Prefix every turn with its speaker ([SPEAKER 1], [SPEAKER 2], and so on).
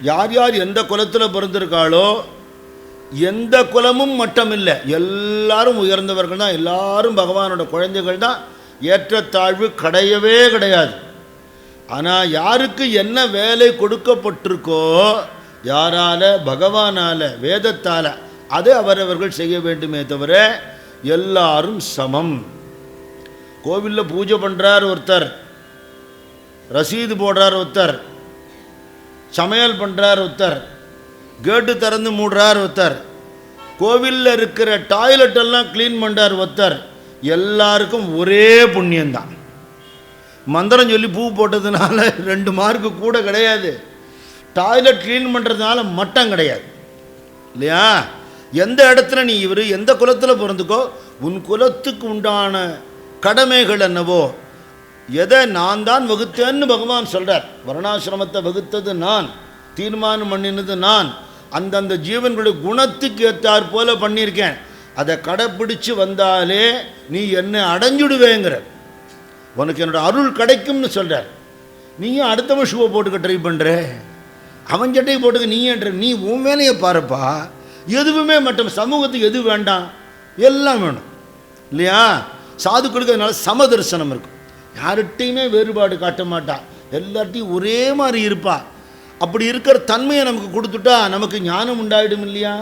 [SPEAKER 1] யார் யார் எந்த குலத்தில் பிறந்திருக்காளோ எந்த குலமும் மட்டம் இல்லை, எல்லாரும் உயர்ந்தவர்கள் தான், எல்லாரும் பகவானோட குழந்தைகள் தான். ஏற்றத்தாழ்வு கிடையவே கிடையாது. ஆனால் யாருக்கு என்ன வேலை கொடுக்கப்பட்டிருக்கோ, யாரால், பகவானால், வேதத்தால், அதை அவரவர்கள் செய்ய வேண்டுமே தவிர எல்லாரும் சமம். கோவிலில் பூஜை பண்ணுறார் ஒருத்தர், ரசீது போடுறார் ஒருத்தர், சமையல் பண்ணுறார் ஒருத்தர், கேட்டு திறந்து மூடுறார் ஒருத்தர், கோவிலில் இருக்கிற டாய்லெட்டெல்லாம் க்ளீன் பண்ணுறார் ஒருத்தர். எல்லாருக்கும் ஒரே புண்ணியந்தான். மந்திரம் சொல்லி பூ போட்டதுனால 2 மார்க்கு கூட கிடையாது, டாய்லெட் க்ளீன் பண்ணுறதுனால மட்டம் கிடையாது இல்லையா? எந்த இடத்துல நீ எந்த குலத்தில் பிறந்துக்கோ, உன் குலத்துக்கு உண்டான கடமைகள் என்னவோ, எதை நான் தான் வகுத்தேன்னு பகவான் சொல்கிறார். வர்ணாசிரமத்தை வகுத்தது நான், தீர்மானம் பண்ணினது நான், அந்தந்த ஜீவன்களுடைய குணத்துக்கு ஏற்றாற் போல பண்ணியிருக்கேன். அதை கடைப்பிடிச்சு வந்தாலே நீ என்னை அடைஞ்சுடுவேங்கிற, உனக்கு என்னோட அருள் கிடைக்கும்னு சொல்கிறார். நீயும் அடுத்தவன் ஷூவை போட்டுக்க ட்ரை பண்ணுற, அவன் சட்டையை போட்டுக்க நீன்ற, நீ உன் வேலையை பாருப்பா. எதுவுமே மட்டும் சமூகத்துக்கு எது வேண்டாம், எல்லாம் வேணும் இல்லையா? சாதுக்களுக்கு அதனால சமதர்சனம் இருக்கும், யார்கிட்டையுமே வேறுபாடு காட்ட மாட்டான், எல்லார்ட்டையும் ஒரே மாதிரி இருப்பா. அப்படி இருக்கிற தன்மையை நமக்கு கொடுத்துட்டா நமக்கு ஞானம் உண்டாயிடும் இல்லையா?